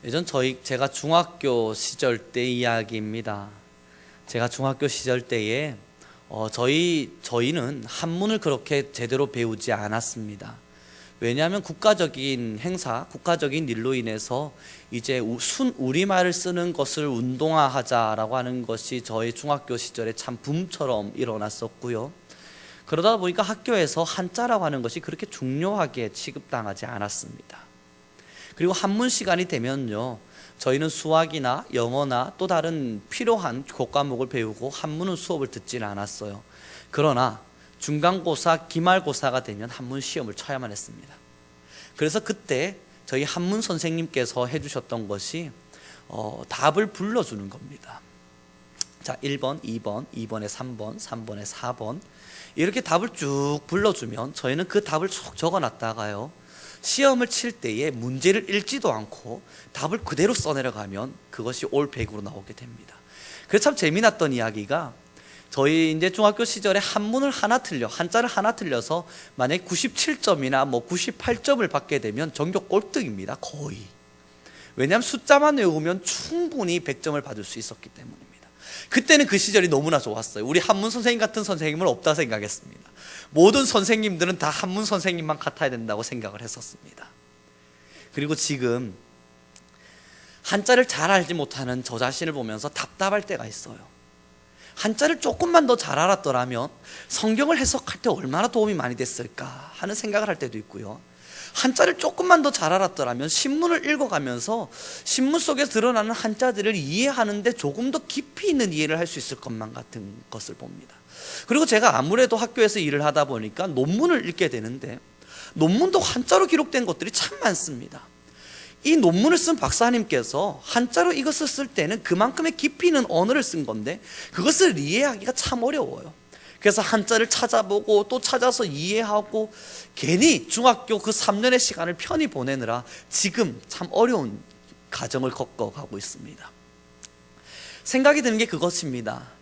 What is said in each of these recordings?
예전 제가 중학교 시절 때 이야기입니다. 제가 중학교 시절 때에 저희는 한문을 그렇게 제대로 배우지 않았습니다. 왜냐하면 국가적인 행사, 국가적인 일로 인해서 이제 우리말을 쓰는 것을 운동화하자라고 하는 것이 저희 중학교 시절에 참 붐처럼 일어났었고요. 그러다 보니까 학교에서 한자라고 하는 것이 그렇게 중요하게 취급당하지 않았습니다. 그리고 한문 시간이 되면요, 저희는 수학이나 영어나 또 다른 필요한 교과목을 배우고 한문은 수업을 듣지는 않았어요. 그러나 중간고사, 기말고사가 되면 한문 시험을 쳐야만 했습니다. 그래서 그때 저희 한문 선생님께서 해주셨던 것이 답을 불러주는 겁니다. 자, 1번, 2번, 2번에 3번, 3번에 4번 이렇게 답을 쭉 불러주면 저희는 그 답을 쭉 적어놨다가요, 시험을 칠 때에 문제를 읽지도 않고 답을 그대로 써내려가면 그것이 올 100으로 나오게 됩니다. 그래서 참 재미났던 이야기가, 저희 이제 중학교 시절에 한자를 하나 틀려서 만약에 97점이나 98점을 받게 되면 전교 꼴등입니다. 거의. 왜냐하면 숫자만 외우면 충분히 100점을 받을 수 있었기 때문입니다. 그때는 그 시절이 너무나 좋았어요. 우리 한문 선생님 같은 선생님은 없다 생각했습니다. 모든 선생님들은 다 한문 선생님만 같아야 된다고 생각을 했었습니다. 그리고 지금 한자를 잘 알지 못하는 저 자신을 보면서 답답할 때가 있어요. 한자를 조금만 더 잘 알았더라면 성경을 해석할 때 얼마나 도움이 많이 됐을까 하는 생각을 할 때도 있고요. 한자를 조금만 더 잘 알았더라면 신문을 읽어가면서 신문 속에서 드러나는 한자들을 이해하는데 조금 더 깊이 있는 이해를 할 수 있을 것만 같은 것을 봅니다. 그리고 제가 아무래도 학교에서 일을 하다 보니까 논문을 읽게 되는데, 논문도 한자로 기록된 것들이 참 많습니다. 이 논문을 쓴 박사님께서 한자로 이것을 쓸 때는 그만큼의 깊이 있는 언어를 쓴 건데 그것을 이해하기가 참 어려워요. 그래서 한자를 찾아보고 또 찾아서 이해하고, 괜히 중학교 그 3년의 시간을 편히 보내느라 지금 참 어려운 과정을 겪어가고 있습니다. 생각이 드는 게 그것입니다.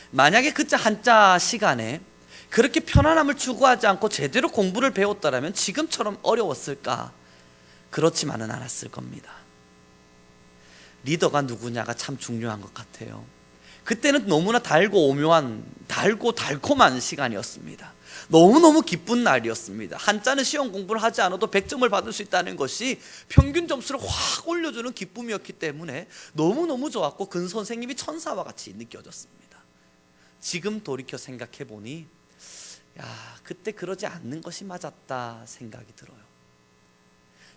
만약에 그때 한자 시간에 그렇게 편안함을 추구하지 않고 제대로 공부를 배웠더라면 지금처럼 어려웠을까? 그렇지만은 않았을 겁니다. 리더가 누구냐가 참 중요한 것 같아요. 그때는 너무나 달고 달콤한 시간이었습니다. 너무너무 기쁜 날이었습니다. 한자는 시험 공부를 하지 않아도 100점을 받을 수 있다는 것이 평균 점수를 확 올려주는 기쁨이었기 때문에 너무너무 좋았고 근 선생님이 천사와 같이 느껴졌습니다. 지금 돌이켜 생각해 보니 그때 그러지 않는 것이 맞았다 생각이 들어요.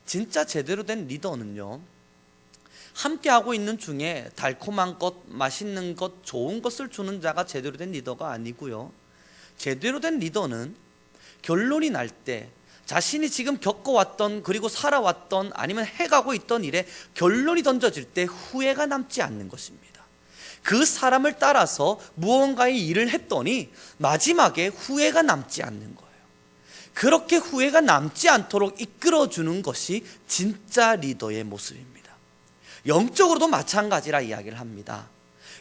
진짜 제대로 된 리더는요, 함께하고 있는 중에 달콤한 것, 맛있는 것, 좋은 것을 주는 자가 제대로 된 리더가 아니고요, 제대로 된 리더는 결론이 날 때 자신이 지금 겪어왔던, 그리고 살아왔던, 아니면 해가고 있던 일에 결론이 던져질 때 후회가 남지 않는 것입니다. 그 사람을 따라서 무언가의 일을 했더니 마지막에 후회가 남지 않는 거예요. 그렇게 후회가 남지 않도록 이끌어주는 것이 진짜 리더의 모습입니다. 영적으로도 마찬가지라 이야기를 합니다.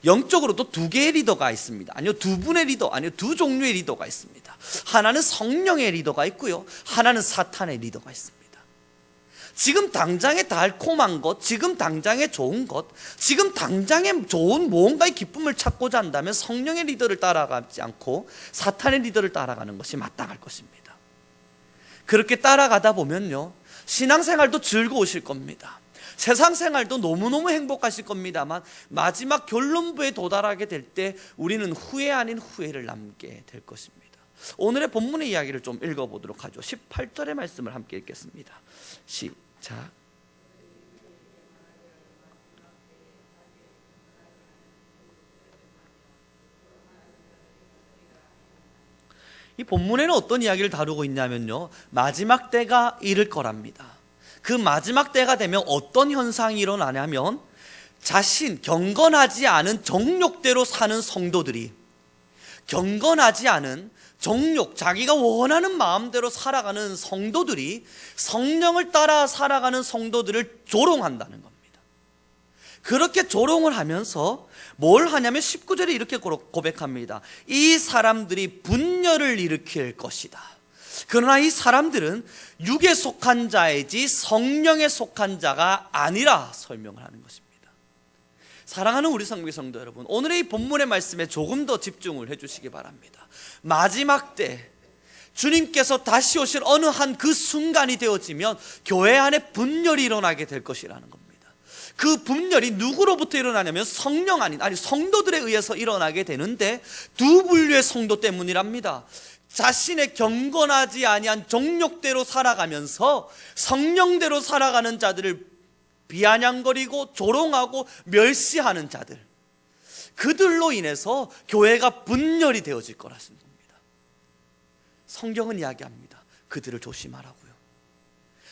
영적으로도 두 개의 리더가 있습니다. 아니요, 두 분의 리더, 아니요, 두 종류의 리더가 있습니다. 하나는 성령의 리더가 있고요, 하나는 사탄의 리더가 있습니다. 지금 당장에 달콤한 것, 지금 당장에 좋은 것, 지금 당장에 좋은 무언가의 기쁨을 찾고자 한다면 성령의 리더를 따라가지 않고 사탄의 리더를 따라가는 것이 마땅할 것입니다. 그렇게 따라가다 보면요, 신앙생활도 즐거우실 겁니다. 세상 생활도 너무너무 행복하실 겁니다만 마지막 결론부에 도달하게 될 때 우리는 후회 아닌 후회를 남게 될 것입니다. 오늘의 본문의 이야기를 좀 읽어보도록 하죠. 18절의 말씀을 함께 읽겠습니다. 시작. 이 본문에는 어떤 이야기를 다루고 있냐면요, 마지막 때가 이를 거랍니다. 그 마지막 때가 되면 어떤 현상이 일어나냐면, 경건하지 않은 정욕대로 사는 성도들이, 경건하지 않은 정욕, 자기가 원하는 마음대로 살아가는 성도들이 성령을 따라 살아가는 성도들을 조롱한다는 겁니다. 그렇게 조롱을 하면서 뭘 하냐면 19절에 이렇게 고백합니다. 이 사람들이 분열을 일으킬 것이다. 그러나 이 사람들은 육에 속한 자이지 성령에 속한 자가 아니라 설명을 하는 것입니다. 사랑하는 우리 성도 성도 여러분, 오늘의 이 본문의 말씀에 조금 더 집중을 해주시기 바랍니다. 마지막 때 주님께서 다시 오실 어느 한 그 순간이 되어지면 교회 안에 분열이 일어나게 될 것이라는 겁니다. 그 분열이 누구로부터 일어나냐면 성령 아니 성도들에 의해서 일어나게 되는데 두 분류의 성도 때문이랍니다. 자신의 경건하지 아니한 정욕대로 살아가면서 성령대로 살아가는 자들을 비아냥거리고 조롱하고 멸시하는 자들, 그들로 인해서 교회가 분열이 되어질 거라는 겁니다. 성경은 이야기합니다. 그들을 조심하라고요.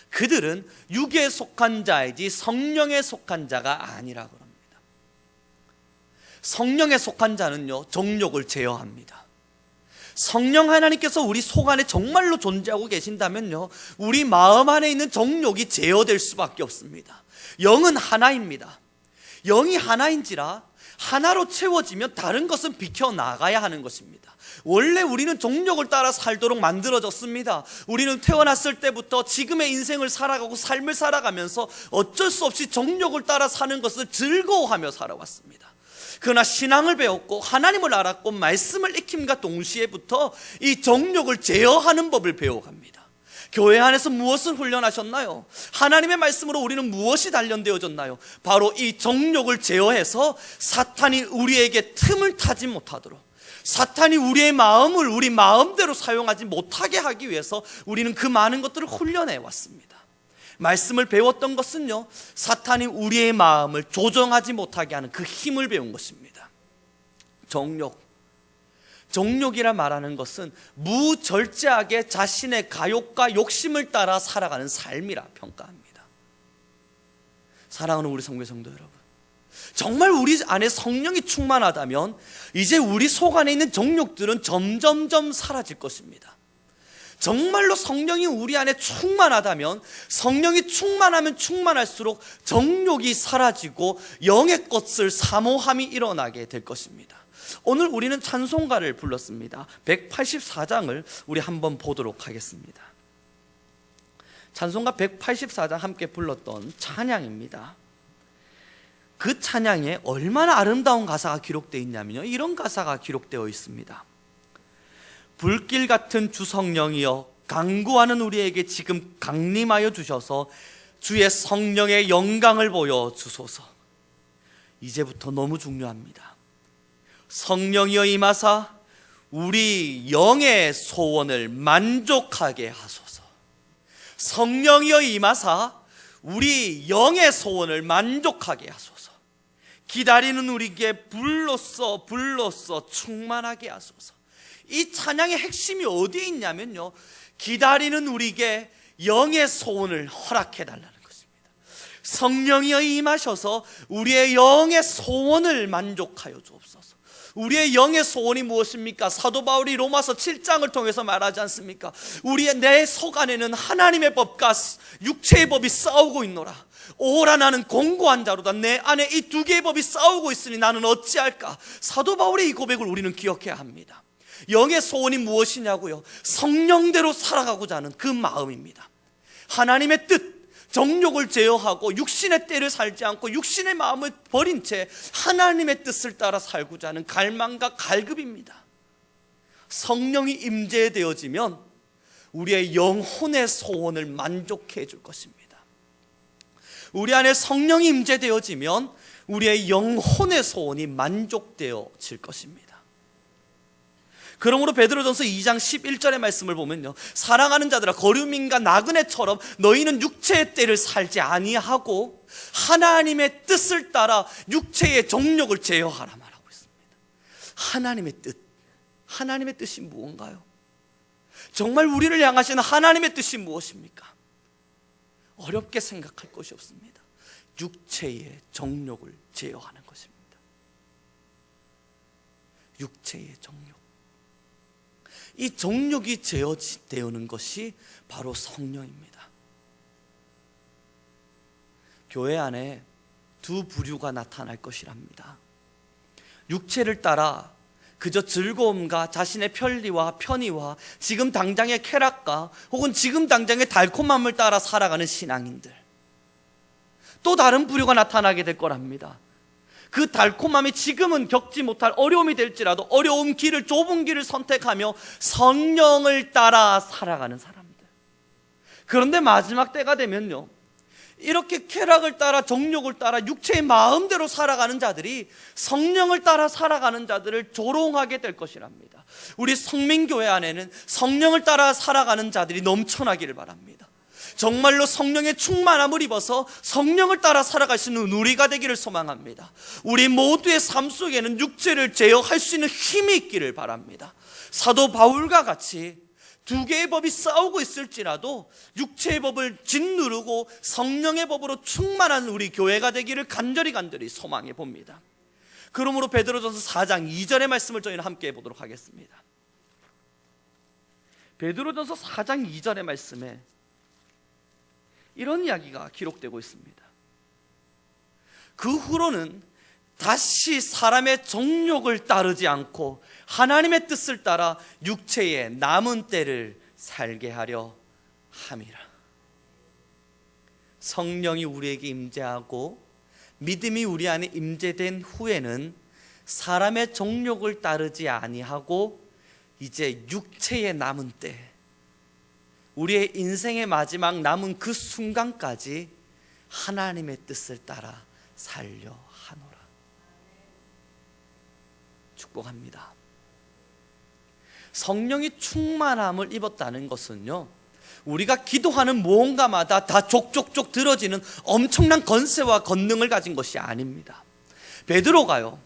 그들은 육에 속한 자이지 성령에 속한 자가 아니라 그럽니다. 성령에 속한 자는요, 정욕을 제어합니다. 성령 하나님께서 우리 속 안에 정말로 존재하고 계신다면요, 우리 마음 안에 있는 정욕이 제어될 수밖에 없습니다. 영은 하나입니다. 영이 하나인지라 하나로 채워지면 다른 것은 비켜나가야 하는 것입니다. 원래 우리는 정욕을 따라 살도록 만들어졌습니다. 우리는 태어났을 때부터 지금의 인생을 살아가고 삶을 살아가면서 어쩔 수 없이 정욕을 따라 사는 것을 즐거워하며 살아왔습니다. 그러나 신앙을 배웠고 하나님을 알았고 말씀을 익힘과 동시에부터 이 정욕을 제어하는 법을 배워갑니다. 교회 안에서 무엇을 훈련하셨나요? 하나님의 말씀으로 우리는 무엇이 단련되어졌나요? 바로 이 정욕을 제어해서 사탄이 우리에게 틈을 타지 못하도록, 사탄이 우리의 마음을 우리 마음대로 사용하지 못하게 하기 위해서 우리는 그 많은 것들을 훈련해 왔습니다. 말씀을 배웠던 것은요, 사탄이 우리의 마음을 조정하지 못하게 하는 그 힘을 배운 것입니다. 정욕이라 말하는 것은 무절제하게 자신의 가욕과 욕심을 따라 살아가는 삶이라 평가합니다. 사랑하는 우리 성도 여러분, 정말 우리 안에 성령이 충만하다면 이제 우리 속 안에 있는 정욕들은 점점점 사라질 것입니다. 정말로 성령이 우리 안에 충만하다면, 성령이 충만하면 충만할수록 정욕이 사라지고 영의 것을 사모함이 일어나게 될 것입니다. 오늘 우리는 찬송가를 불렀습니다. 184장을 우리 한번 보도록 하겠습니다. 찬송가 184장 함께 불렀던 찬양입니다. 그 찬양에 얼마나 아름다운 가사가 기록되어 있냐면요, 이런 가사가 기록되어 있습니다. 불길 같은 주 성령이여 강구하는 우리에게 지금 강림하여 주셔서 주의 성령의 영광을 보여주소서. 이제부터 너무 중요합니다. 성령이여 임하사 우리 영의 소원을 만족하게 하소서. 성령이여 임하사 우리 영의 소원을 만족하게 하소서. 기다리는 우리에게 불로써 충만하게 하소서. 이 찬양의 핵심이 어디에 있냐면요, 기다리는 우리에게 영의 소원을 허락해 달라는 것입니다. 성령이여 임하셔서 우리의 영의 소원을 만족하여 주옵소서. 우리의 영의 소원이 무엇입니까? 사도 바울이 로마서 7장을 통해서 말하지 않습니까? 내 속 안에는 하나님의 법과 육체의 법이 싸우고 있노라. 오라 나는 공고한 자로다. 내 안에 이 두 개의 법이 싸우고 있으니 나는 어찌할까? 사도 바울의 이 고백을 우리는 기억해야 합니다. 영의 소원이 무엇이냐고요? 성령대로 살아가고자 하는 그 마음입니다. 하나님의 뜻, 정욕을 제어하고 육신의 때를 살지 않고 육신의 마음을 버린 채 하나님의 뜻을 따라 살고자 하는 갈망과 갈급입니다. 성령이 임재되어지면 우리의 영혼의 소원을 만족해 줄 것입니다. 우리 안에 성령이 임재되어지면 우리의 영혼의 소원이 만족되어질 것입니다. 그러므로 베드로전서 2장 11절의 말씀을 보면요, 사랑하는 자들아 거류민과 나그네처럼 너희는 육체의 때를 살지 아니하고 하나님의 뜻을 따라 육체의 정욕을 제어하라 말하고 있습니다. 하나님의 뜻이 무언가요? 정말 우리를 향하시는 하나님의 뜻이 무엇입니까? 어렵게 생각할 것이 없습니다. 육체의 정욕을 제어하는 것입니다. 육체의 정욕. 이 정욕이 제어되는 것이 바로 성령입니다. 교회 안에 두 부류가 나타날 것이랍니다. 육체를 따라 그저 즐거움과 자신의 편의와 지금 당장의 쾌락과 혹은 지금 당장의 달콤함을 따라 살아가는 신앙인들, 또 다른 부류가 나타나게 될 거랍니다. 그 달콤함이 지금은 겪지 못할 어려움이 될지라도 어려움 길을, 좁은 길을 선택하며 성령을 따라 살아가는 사람들. 그런데 마지막 때가 되면요, 이렇게 쾌락을 따라 정욕을 따라 육체의 마음대로 살아가는 자들이 성령을 따라 살아가는 자들을 조롱하게 될 것이랍니다. 우리 성민교회 안에는 성령을 따라 살아가는 자들이 넘쳐나기를 바랍니다. 정말로 성령의 충만함을 입어서 성령을 따라 살아갈 수 있는 우리가 되기를 소망합니다. 우리 모두의 삶 속에는 육체를 제어할 수 있는 힘이 있기를 바랍니다. 사도 바울과 같이 두 개의 법이 싸우고 있을지라도 육체의 법을 짓누르고 성령의 법으로 충만한 우리 교회가 되기를 간절히 소망해 봅니다. 그러므로 베드로전서 4장 2절의 말씀을 저희는 함께 해보도록 하겠습니다. 베드로전서 4장 2절의 말씀에 이런 이야기가 기록되고 있습니다. 그 후로는 다시 사람의 정욕을 따르지 않고 하나님의 뜻을 따라 육체의 남은 때를 살게 하려 함이라. 성령이 우리에게 임재하고 믿음이 우리 안에 임재된 후에는 사람의 정욕을 따르지 아니하고 이제 육체의 남은 때, 우리의 인생의 마지막 남은 그 순간까지 하나님의 뜻을 따라 살려 하노라. 축복합니다. 성령이 충만함을 입었다는 것은요, 우리가 기도하는 무언가마다 다 족족족 들어지는 엄청난 권세와 권능을 가진 것이 아닙니다. 베드로가요,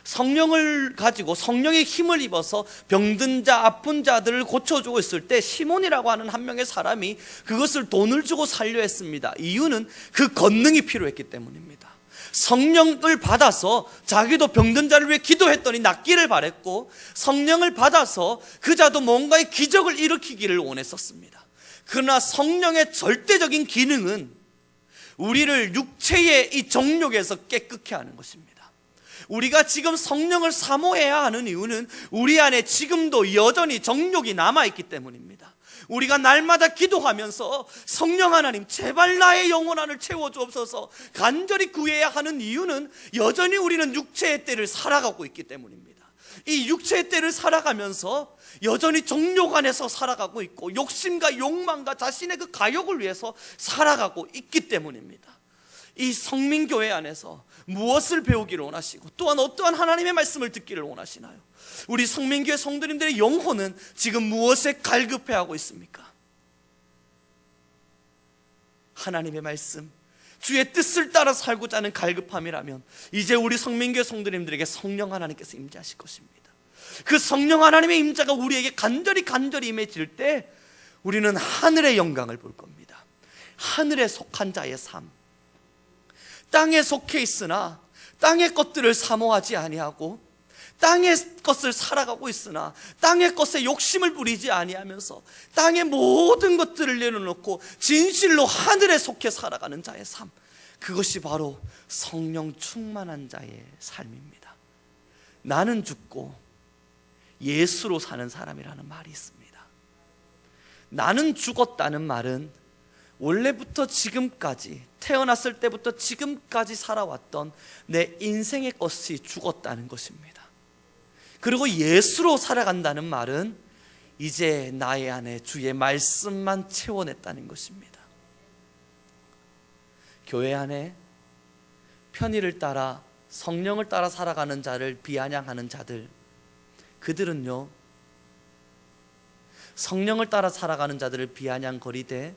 성령을 가지고 성령의 힘을 입어서 병든 자, 아픈 자들을 고쳐주고 있을 때 시몬이라고 하는 한 명의 사람이 그것을 돈을 주고 살려 했습니다. 이유는 그 권능이 필요했기 때문입니다. 성령을 받아서 자기도 병든 자를 위해 기도했더니 낫기를 바랬고, 성령을 받아서 그 자도 뭔가의 기적을 일으키기를 원했었습니다. 그러나 성령의 절대적인 기능은 우리를 육체의 이 정욕에서 깨끗게 하는 것입니다. 우리가 지금 성령을 사모해야 하는 이유는 우리 안에 지금도 여전히 정욕이 남아있기 때문입니다. 우리가 날마다 기도하면서 성령 하나님 제발 나의 영혼 안을 채워주옵소서 간절히 구해야 하는 이유는 여전히 우리는 육체의 때를 살아가고 있기 때문입니다. 이 육체의 때를 살아가면서 여전히 정욕 안에서 살아가고 있고 욕심과 욕망과 자신의 그 가욕을 위해서 살아가고 있기 때문입니다. 이 성민교회 안에서 무엇을 배우기를 원하시고 또한 어떠한 하나님의 말씀을 듣기를 원하시나요? 우리 성민교회 성도님들의 영혼은 지금 무엇에 갈급해하고 있습니까? 하나님의 말씀, 주의 뜻을 따라 살고자 하는 갈급함이라면 이제 우리 성민교회 성도님들에게 성령 하나님께서 임재하실 것입니다. 그 성령 하나님의 임재가 우리에게 간절히 임해질 때 우리는 하늘의 영광을 볼 겁니다. 하늘에 속한 자의 삶, 땅에 속해 있으나 땅의 것들을 사모하지 아니하고 땅의 것을 살아가고 있으나 땅의 것에 욕심을 부리지 아니하면서 땅의 모든 것들을 내려놓고 진실로 하늘에 속해 살아가는 자의 삶, 그것이 바로 성령 충만한 자의 삶입니다. 나는 죽고 예수로 사는 사람이라는 말이 있습니다. 나는 죽었다는 말은 원래부터 지금까지, 태어났을 때부터 지금까지 살아왔던 내 인생의 것이 죽었다는 것입니다. 그리고 예수로 살아간다는 말은 이제 나의 안에 주의 말씀만 채워냈다는 것입니다. 교회 안에 편의를 따라 성령을 따라 살아가는 자를 비아냥하는 자들, 그들은요, 성령을 따라 살아가는 자들을 비아냥거리되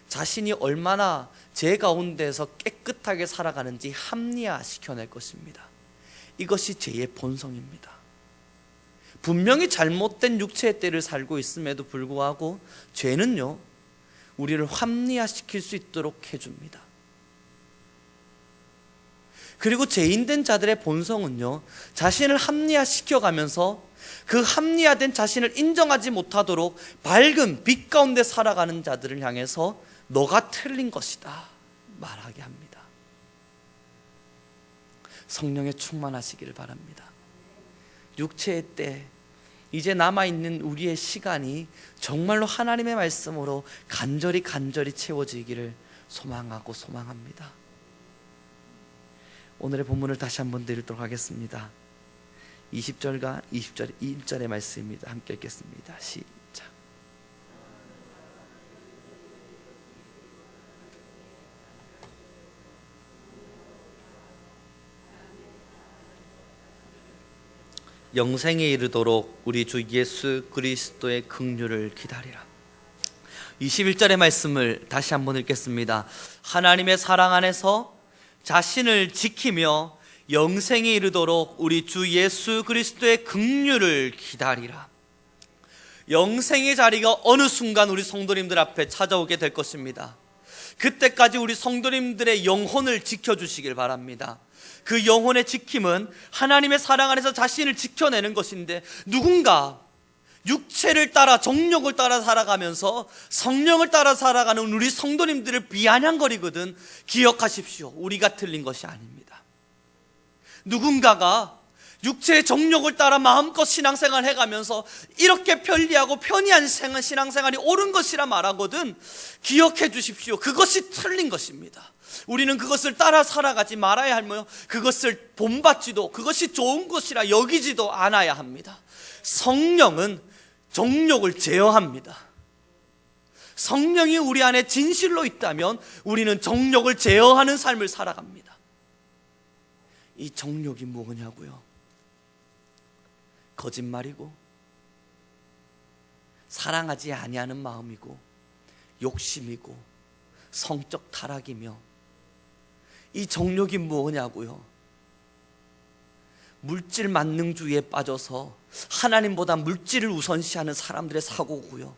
자신이 얼마나 죄 가운데서 깨끗하게 살아가는지 합리화시켜낼 것입니다. 이것이 죄의 본성입니다. 분명히 잘못된 육체의 때를 살고 있음에도 불구하고 죄는요, 우리를 합리화시킬 수 있도록 해줍니다. 그리고 죄인된 자들의 본성은요, 자신을 합리화시켜가면서 그 합리화된 자신을 인정하지 못하도록 밝은 빛 가운데 살아가는 자들을 향해서 너가 틀린 것이다 말하게 합니다. 성령에 충만하시기를 바랍니다. 육체의 때, 이제 남아있는 우리의 시간이 정말로 하나님의 말씀으로 간절히 채워지기를 소망하고 소망합니다. 오늘의 본문을 다시 한번 드리도록 하겠습니다. 20절과 21절의 말씀입니다. 함께 읽겠습니다. 시작. 영생에 이르도록 우리 주 예수 그리스도의 긍휼을 기다리라. 21절의 말씀을 다시 한번 읽겠습니다. 하나님의 사랑 안에서 자신을 지키며 영생에 이르도록 우리 주 예수 그리스도의 긍휼을 기다리라. 영생의 자리가 어느 순간 우리 성도님들 앞에 찾아오게 될 것입니다. 그때까지 우리 성도님들의 영혼을 지켜주시길 바랍니다. 그 영혼의 지킴은 하나님의 사랑 안에서 자신을 지켜내는 것인데, 누군가 육체를 따라 정욕을 따라 살아가면서 성령을 따라 살아가는 우리 성도님들을 비아냥거리거든 기억하십시오. 우리가 틀린 것이 아닙니다. 누군가가 육체의 정욕을 따라 마음껏 신앙생활 해가면서 이렇게 편리하고 편이한 신앙생활이 옳은 것이라 말하거든 기억해 주십시오. 그것이 틀린 것입니다. 우리는 그것을 따라 살아가지 말아야 하며 그것을 본받지도, 그것이 좋은 것이라 여기지도 않아야 합니다. 성령은 정욕을 제어합니다. 성령이 우리 안에 진실로 있다면 우리는 정욕을 제어하는 삶을 살아갑니다. 이 정욕이 뭐냐고요? 거짓말이고 사랑하지 아니하는 마음이고 욕심이고 성적 타락이며, 이 정욕이 뭐냐고요? 물질 만능주의에 빠져서 하나님보다 물질을 우선시하는 사람들의 사고고요.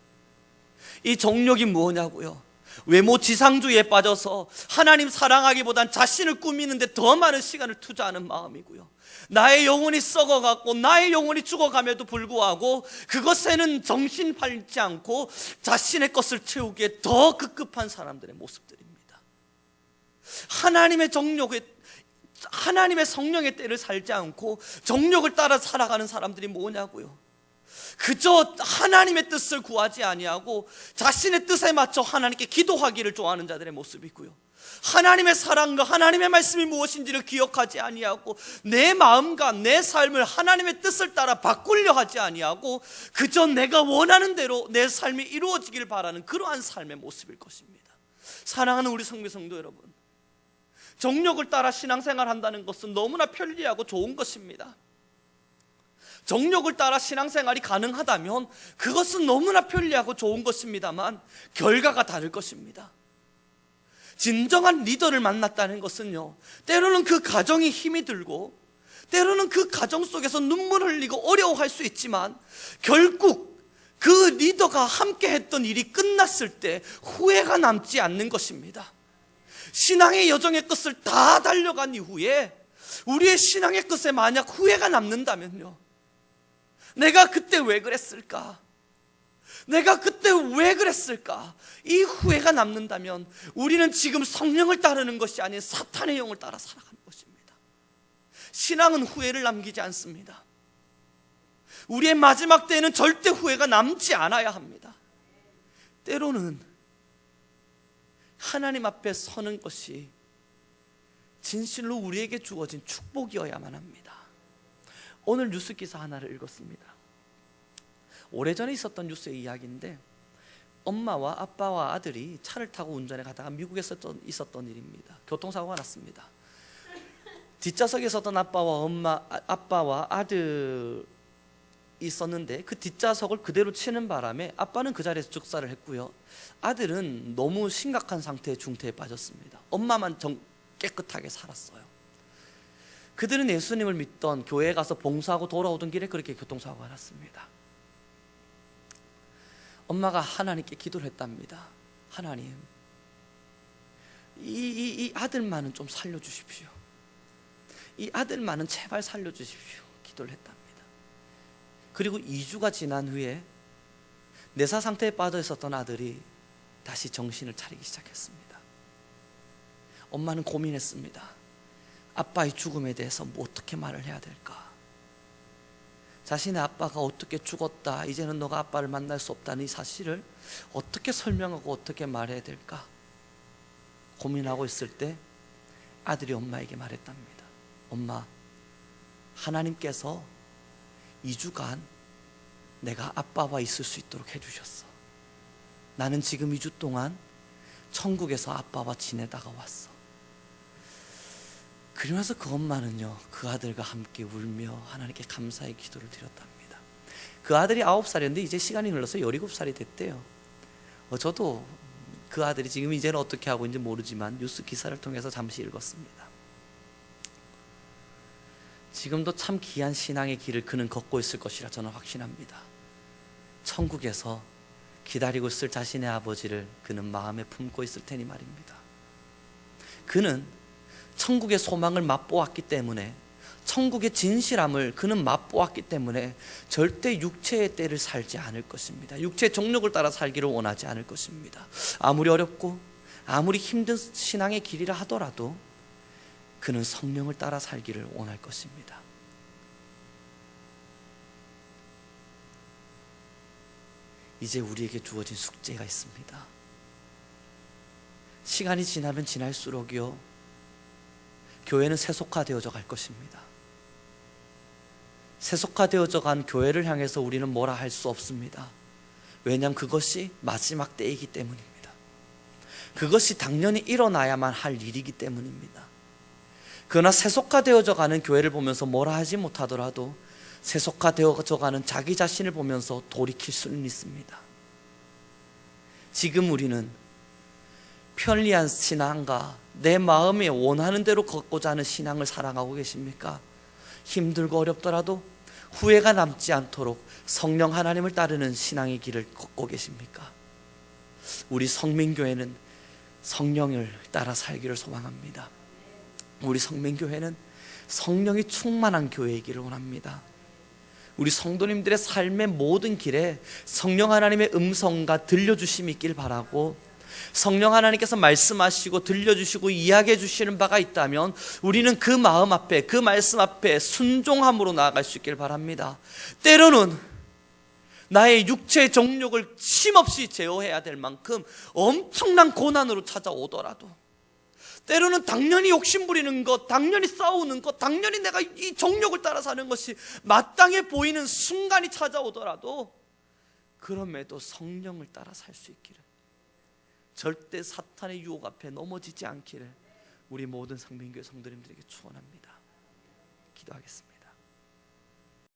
이 정욕이 뭐냐고요? 외모 지상주의에 빠져서 하나님 사랑하기보단 자신을 꾸미는데 더 많은 시간을 투자하는 마음이고요. 나의 영혼이 썩어갔고 나의 영혼이 죽어감에도 불구하고 그것에는 정신 팔지 않고 자신의 것을 채우기에 더 급급한 사람들의 모습들입니다. 하나님의 정욕에, 하나님의 성령의 때를 살지 않고 정욕을 따라 살아가는 사람들이 뭐냐고요? 그저 하나님의 뜻을 구하지 아니하고 자신의 뜻에 맞춰 하나님께 기도하기를 좋아하는 자들의 모습이고요. 하나님의 사랑과 하나님의 말씀이 무엇인지를 기억하지 아니하고 내 마음과 내 삶을 하나님의 뜻을 따라 바꾸려 하지 아니하고 그저 내가 원하는 대로 내 삶이 이루어지길 바라는 그러한 삶의 모습일 것입니다. 사랑하는 우리 성도 여러분, 정욕을 따라 신앙생활 한다는 것은 너무나 편리하고 좋은 것입니다. 정욕을 따라 신앙생활이 가능하다면 그것은 너무나 편리하고 좋은 것입니다만 결과가 다를 것입니다. 진정한 리더를 만났다는 것은요, 때로는 그 가정이 힘이 들고 때로는 그 가정 속에서 눈물을 흘리고 어려워할 수 있지만 결국 그 리더가 함께 했던 일이 끝났을 때 후회가 남지 않는 것입니다. 신앙의 여정의 끝을 다 달려간 이후에 우리의 신앙의 끝에 만약 후회가 남는다면요, 내가 그때 왜 그랬을까? 내가 그때 왜 그랬을까? 이 후회가 남는다면 우리는 지금 성령을 따르는 것이 아닌 사탄의 영을 따라 살아가는 것입니다. 신앙은 후회를 남기지 않습니다. 우리의 마지막 때에는 절대 후회가 남지 않아야 합니다. 때로는 하나님 앞에 서는 것이 진실로 우리에게 주어진 축복이어야만 합니다. 오늘 뉴스 기사 하나를 읽었습니다. 오래전에 있었던 뉴스의 이야기인데, 엄마와 아빠와 아들이 차를 타고 운전해 가다가 미국에서 있었던 일입니다. 교통사고가 났습니다. 뒷좌석에 있었던 아빠와 아들이 있었는데 그 뒷좌석을 그대로 치는 바람에 아빠는 그 자리에서 즉사를 했고요, 아들은 너무 심각한 상태의 중태에 빠졌습니다. 엄마만 깨끗하게 살았어요. 그들은 예수님을 믿던 교회에 가서 봉사하고 돌아오던 길에 그렇게 교통사고가 났습니다. 엄마가 하나님께 기도를 했답니다. 하나님, 이 아들만은 좀 살려주십시오. 이 아들만은 제발 살려주십시오. 기도를 했답니다. 그리고 2주가 지난 후에 내사 상태에 빠져 있었던 아들이 다시 정신을 차리기 시작했습니다. 엄마는 고민했습니다. 아빠의 죽음에 대해서 어떻게 말을 해야 될까? 자신의 아빠가 어떻게 죽었다, 이제는 너가 아빠를 만날 수 없다는 이 사실을 어떻게 설명하고 어떻게 말해야 될까 고민하고 있을 때 아들이 엄마에게 말했답니다. 엄마, 하나님께서 2주간 내가 아빠와 있을 수 있도록 해주셨어. 나는 지금 2주 동안 천국에서 아빠와 지내다가 왔어. 그러면서 그 엄마는요, 그 아들과 함께 울며 하나님께 감사의 기도를 드렸답니다. 그 아들이 9살이었는데 이제 시간이 흘러서 17살이 됐대요. 저도 그 아들이 지금 이제는 어떻게 하고 있는지 모르지만 뉴스 기사를 통해서 잠시 읽었습니다. 지금도 참 귀한 신앙의 길을 그는 걷고 있을 것이라 저는 확신합니다. 천국에서 기다리고 있을 자신의 아버지를 그는 마음에 품고 있을 테니 말입니다. 그는 천국의 소망을 맛보았기 때문에, 천국의 진실함을 그는 맛보았기 때문에 절대 육체의 때를 살지 않을 것입니다. 육체의 정욕을 따라 살기를 원하지 않을 것입니다. 아무리 어렵고 아무리 힘든 신앙의 길이라 하더라도 그는 성령을 따라 살기를 원할 것입니다. 이제 우리에게 주어진 숙제가 있습니다. 시간이 지나면 지날수록요, 교회는 세속화되어져 갈 것입니다. 세속화되어져 간 교회를 향해서 우리는 뭐라 할 수 없습니다. 왜냐하면 그것이 마지막 때이기 때문입니다. 그것이 당연히 일어나야만 할 일이기 때문입니다. 그러나 세속화되어져 가는 교회를 보면서 뭐라 하지 못하더라도 세속화되어져 가는 자기 자신을 보면서 돌이킬 수는 있습니다. 지금 우리는 편리한 신앙과 내 마음에 원하는 대로 걷고자 하는 신앙을 살아가고 계십니까? 힘들고 어렵더라도 후회가 남지 않도록 성령 하나님을 따르는 신앙의 길을 걷고 계십니까? 우리 성민교회는 성령을 따라 살기를 소망합니다. 우리 성민교회는 성령이 충만한 교회이기를 원합니다. 우리 성도님들의 삶의 모든 길에 성령 하나님의 음성과 들려주심이 있길 바라고, 성령 하나님께서 말씀하시고 들려주시고 이야기해 주시는 바가 있다면 우리는 그 마음 앞에, 그 말씀 앞에 순종함으로 나아갈 수 있길 바랍니다. 때로는 나의 육체의 정욕을 쉼없이 제어해야 될 만큼 엄청난 고난으로 찾아오더라도, 때로는 당연히 욕심부리는 것, 당연히 싸우는 것, 당연히 내가 이 정욕을 따라 사는 것이 마땅해 보이는 순간이 찾아오더라도 그럼에도 성령을 따라 살 수 있기를, 절대 사탄의 유혹 앞에 넘어지지 않기를 우리 모든 성민교회 성도님들에게 축원합니다. 기도하겠습니다.